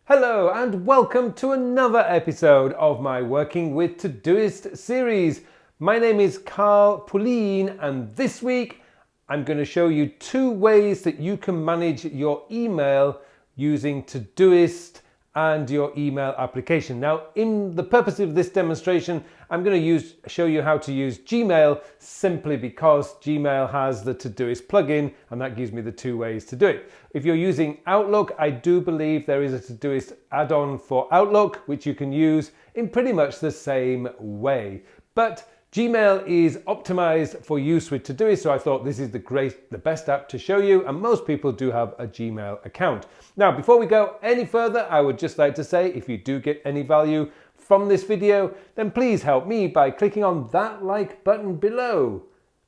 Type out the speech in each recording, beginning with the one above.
Hello and welcome to another episode of my Working with Todoist series. My name is Pullein, and this week I'm going to show you 2 ways that you can manage your email using Todoist and your email application. Now, in the purpose of this demonstration, I'm going to show you how to use Gmail simply because Gmail has the Todoist plugin, and that gives me the 2 ways to do it. If you're using Outlook, I do believe there is a Todoist add-on for Outlook, which you can use in pretty much the same way. But Gmail is optimized for use with Todoist, so I thought this is the best app to show you, and most people do have a Gmail account. Now, before we go any further, I would just like to say, if you do get any value from this video, then please help me by clicking on that like button below.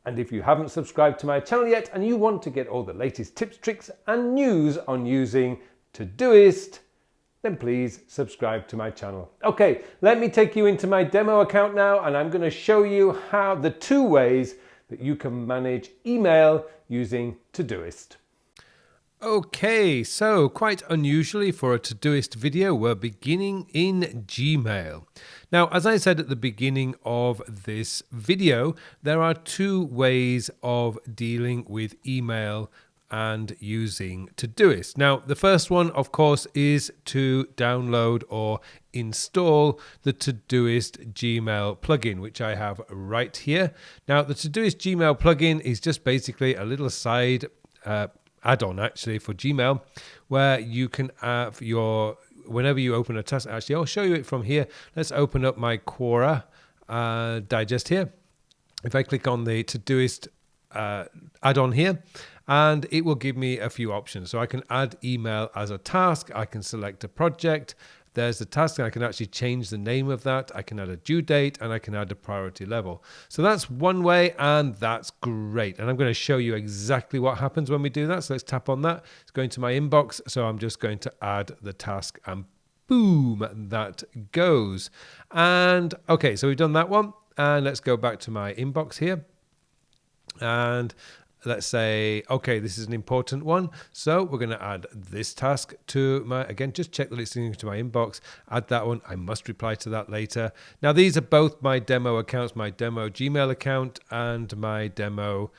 And if you haven't subscribed to my channel yet and you want to get all the latest tips, tricks and news on using Todoist, then please subscribe to my channel. Okay, let me take you into my demo account now, and I'm going to show you how the 2 ways that you can manage email using Todoist. Okay, so quite unusually for a Todoist video, we're beginning in Gmail. Now, as I said at the beginning of this video, there are 2 ways of dealing with email and using Todoist. Now, the first one, of course, is to download or install the Todoist Gmail plugin, which I have right here. Now, the Todoist Gmail plugin is just basically a little side add-on actually for Gmail, where you can have whenever you open a task. Actually, I'll show you it from here. Let's open up my Quora digest here. If I click on the Todoist add-on here, and it will give me a few options. So I can add email as a task, I can select a project, there's the task, and I can actually change the name of that, I can add a due date, and I can add a priority level. So that's one way, and that's great. And I'm going to show you exactly what happens when we do that. So let's tap on that. It's going to my inbox, so I'm just going to add the task, and boom, that goes. And okay, so we've done that one, and let's go back to my inbox here. And let's say, okay, this is an important one. So we're going to add this task to again, just check that it's into my inbox, add that one. I must reply to that later. Now, these are both my demo accounts, my demo Gmail account and my demo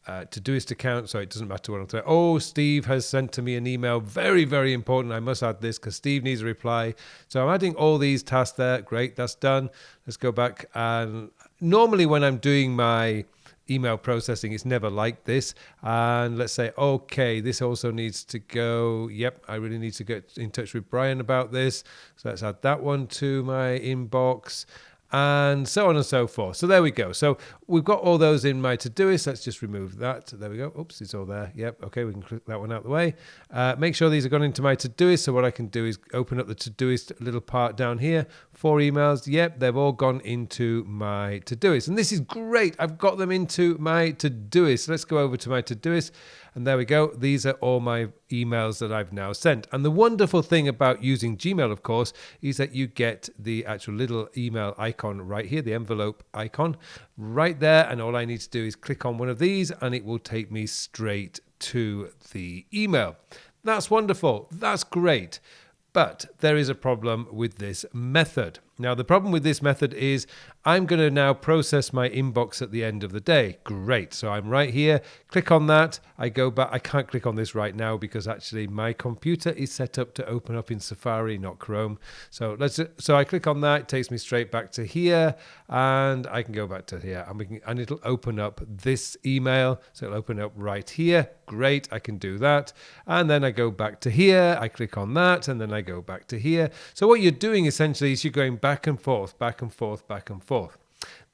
Todoist account. So it doesn't matter what I'm saying. Oh, Steve has sent to me an email. Very, very important. I must add this because Steve needs a reply. So I'm adding all these tasks there. Great, that's done. Let's go back. And normally when I'm doing my email processing, it's never like this. And let's say, okay, this also needs to go. Yep, I really need to get in touch with Brian about this. So let's add that one to my inbox, and so on and so forth. So there we go. So we've got all those in my Todoist. Let's just remove that. There we go. Oops, it's all there. Yep. Okay, we can click that one out of the way. Make sure these are gone into my Todoist. So what I can do is open up the Todoist little part down here. 4 emails. Yep, they've all gone into my Todoist. And this is great. I've got them into my Todoist. Let's go over to my Todoist. And there we go. These are all my emails that I've now sent. And the wonderful thing about using Gmail, of course, is that you get the actual little email icon right here, the envelope icon right there. And all I need to do is click on one of these and it will take me straight to the email. That's wonderful. That's great. But there is a problem with this method. Now, the problem with this method is I'm going to now process my inbox at the end of the day. Great. So I'm right here. Click on that. I go back. I can't click on this right now because actually my computer is set up to open up in Safari, not Chrome. So I click on that. It takes me straight back to here, and I can go back to here, and it'll open up this email. So it'll open up right here. Great. I can do that. And then I go back to here. I click on that, and then I go back to here. So what you're doing essentially is you're going back and forth, back and forth, back and forth.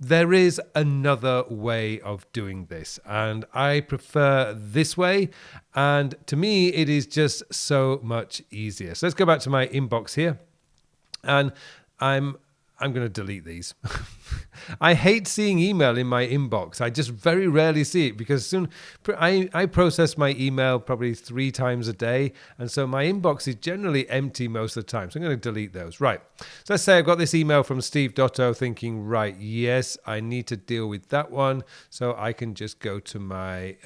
There is another way of doing this, and I prefer this way. And to me, it is just so much easier. So let's go back to my inbox here, and I'm going to delete these. I hate seeing email in my inbox. I just very rarely see it because I process my email probably 3 times a day. And so my inbox is generally empty most of the time. So I'm going to delete those. Right. So let's say I've got this email from Steve Dotto thinking, right, yes, I need to deal with that one. So I can just go to my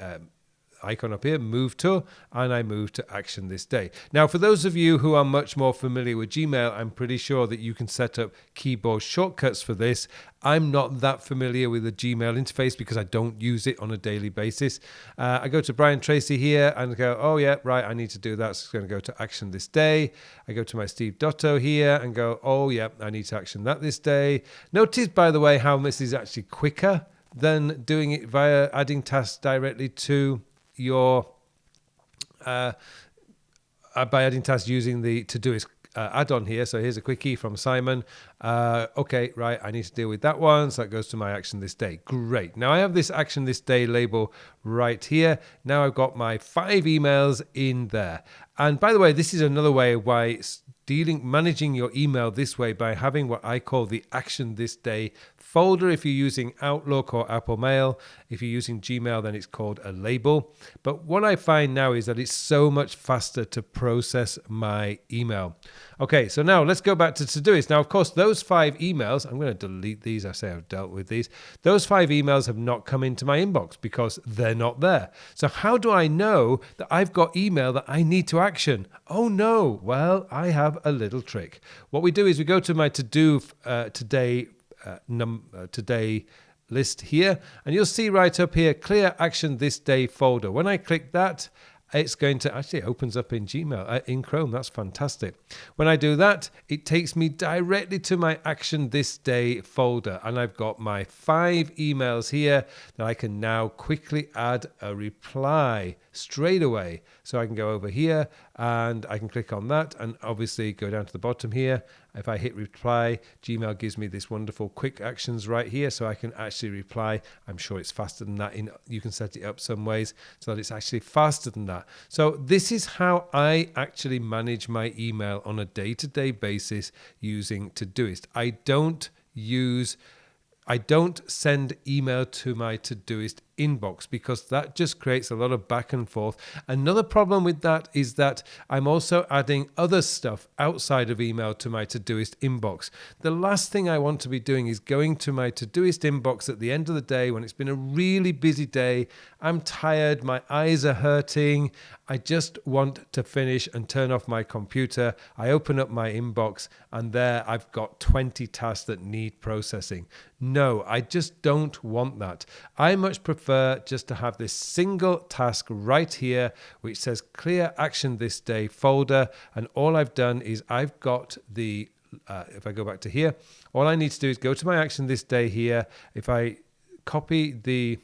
icon up here, move to, and I move to action this day. Now, for those of you who are much more familiar with Gmail, I'm pretty sure that you can set up keyboard shortcuts for this. I'm not that familiar with the Gmail interface because I don't use it on a daily basis. I go to Brian Tracy here and go, oh yeah, right, I need to do that. So it's going to go to action this day. I go to my Steve Dotto here and go, oh yeah, I need to action that this day. Notice, by the way, how this is actually quicker than doing it via adding tasks directly to your, by adding tasks using the Todoist add-on here. So here's a quickie from Simon. Okay, right, I need to deal with that one. So that goes to my action this day. Great. Now I have this action this day label right here. Now I've got my 5 emails in there. And by the way, this is another way why managing your email this way, by having what I call the action this day folder. If you're using Outlook or Apple Mail, if you're using Gmail, then it's called a label. But what I find now is that it's so much faster to process my email. Okay, so now let's go back to Todoist. Now, of course, those 5 emails, I'm going to delete these. I say I've dealt with these. Those 5 emails have not come into my inbox because they're not there. So how do I know that I've got email that I need to action? Oh no, well, I have a little trick. What we do is we go to my today list here, and you'll see right up here, clear action this day folder. When I click that, it's going to actually, it opens up in Gmail, in Chrome. That's fantastic. When I do that, it takes me directly to my action this day folder. And I've got my 5 emails here that I can now quickly add a reply straight away. So I can go over here and I can click on that and obviously go down to the bottom here. If I hit reply, Gmail gives me this wonderful quick actions right here, so I can actually reply. I'm sure it's faster than that. You can set it up some ways so that it's actually faster than that. So this is how I actually manage my email on a day-to-day basis using Todoist. I don't send email to my Todoist inbox because that just creates a lot of back and forth. Another problem with that is that I'm also adding other stuff outside of email to my Todoist inbox. The last thing I want to be doing is going to my Todoist inbox at the end of the day when it's been a really busy day. I'm tired, my eyes are hurting. I just want to finish and turn off my computer. I open up my inbox and there I've got 20 tasks that need processing. No, I just don't want that. I much prefer just to have this single task right here, which says clear action this day folder. And all I've done is I've got the, if I go back to here, all I need to do is go to my action this day here. If I copy the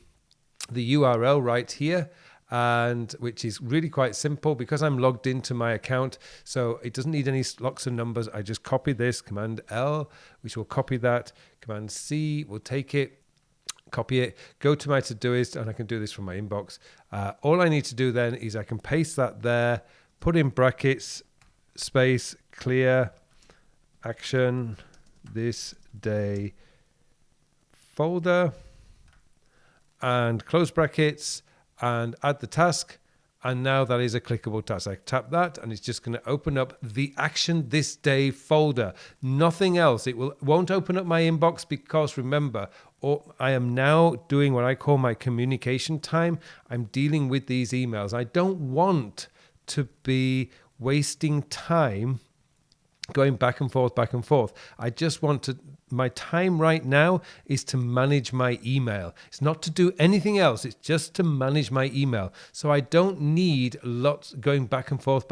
URL right here, and which is really quite simple because I'm logged into my account, so it doesn't need any locks and numbers. I just copy this, Command L, which will copy that, Command C will take it, copy it, go to my Todoist, and I can do this from my inbox. All I need to do then is I can paste that there, put in brackets, space, clear, action, this day folder, and close brackets, and add the task. And now that is a clickable task. I tap that and it's just going to open up the action this day folder. Nothing else. It won't open up my inbox because remember, I am now doing what I call my communication time. I'm dealing with these emails. I don't want to be wasting time going back and forth, back and forth. I just want to, my time right now is to manage my email. It's not to do anything else. It's just to manage my email. So I don't need lots going back and forth,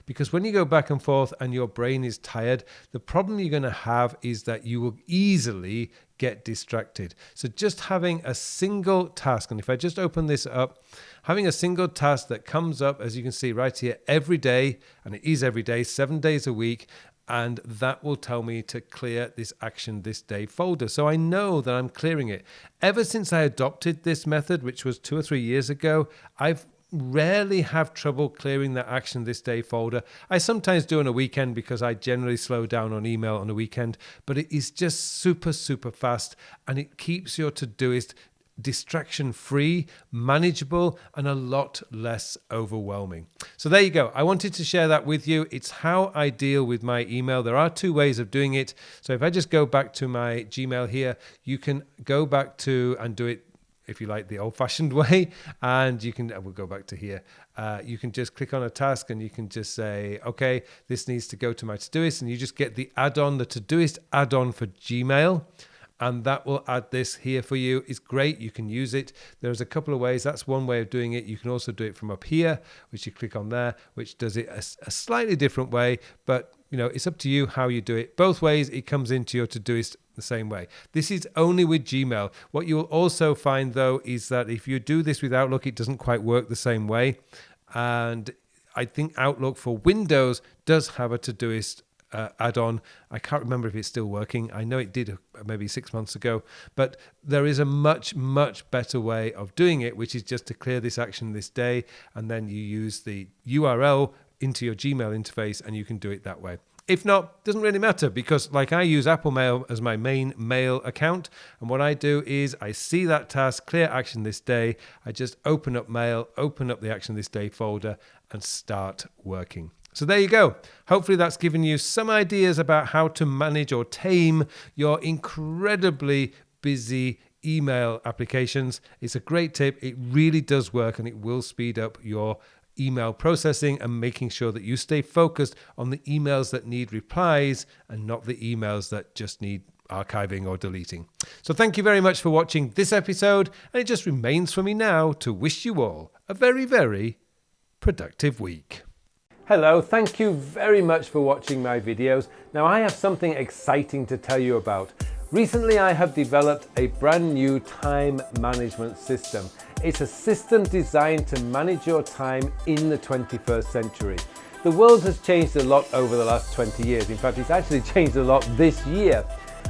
because when you go back and forth and your brain is tired, the problem you're going to have is that you will easily get distracted. So just having a single task, and if I just open this up, having a single task that comes up, as you can see right here, every day, and it is every day, 7 days a week, and that will tell me to clear this action this day folder. So I know that I'm clearing it. Ever since I adopted this method, which was 2 or 3 years ago, I've rarely have trouble clearing that action this day folder. I sometimes do on a weekend because I generally slow down on email on a weekend, but it is just super, super fast, and it keeps your Todoist distraction free, manageable, and a lot less overwhelming. So there you go. I wanted to share that with you. It's how I deal with my email. There are 2 ways of doing it. So if I just go back to my Gmail here, you can go back to and do it. if you like, the old-fashioned way. And you can, we'll go back to here. You can just click on a task and you can just say, okay, this needs to go to my Todoist, and you just get the add-on, the Todoist add-on for Gmail. And that will add this here for you. It's great. You can use it. There's a couple of ways. That's one way of doing it. You can also do it from up here, which you click on there, which does it a slightly different way. But, you know, it's up to you how you do it. Both ways, it comes into your Todoist the same way. This is only with Gmail. What you'll also find, though, is that if you do this with Outlook, it doesn't quite work the same way. And I think Outlook for Windows does have a Todoist add-on. I can't remember if it's still working. I know it did maybe 6 months ago, but there is a much better way of doing it, which is just to clear this action this day, and then you use the URL into your Gmail interface and you can do it that way. If not, doesn't really matter, because like I use Apple Mail as my main mail account, and what I do is I see that task, clear action this day, I just open up Mail, open up the action this day folder and start working. So there you go. Hopefully that's given you some ideas about how to manage or tame your incredibly busy email applications. It's a great tip. It really does work, and it will speed up your email processing and making sure that you stay focused on the emails that need replies and not the emails that just need archiving or deleting. So thank you very much for watching this episode, and it just remains for me now to wish you all a very productive week. Hello, thank you very much for watching my videos. Now I have something exciting to tell you about. Recently I have developed a brand new time management system. It's a system designed to manage your time in the 21st century. The world has changed a lot over the last 20 years. In fact, it's actually changed a lot this year.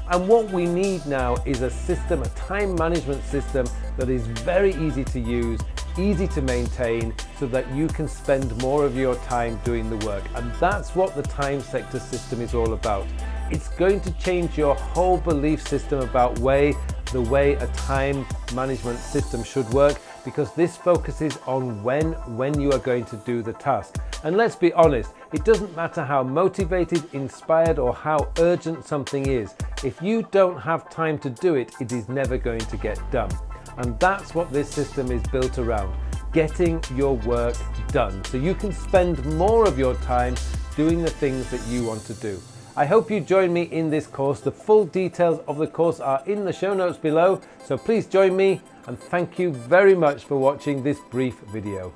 And what we need now is a system, a time management system that is very easy to use, easy to maintain, so that you can spend more of your time doing the work. And that's what the time sector system is all about. It's going to change your whole belief system about the way a time management system should work, because this focuses on when you are going to do the task. And let's be honest, it doesn't matter how motivated, inspired, or how urgent something is. If you don't have time to do it, it is never going to get done. And that's what this system is built around, getting your work done, so you can spend more of your time doing the things that you want to do. I hope you join me in this course. The full details of the course are in the show notes below, so please join me, and thank you very much for watching this brief video.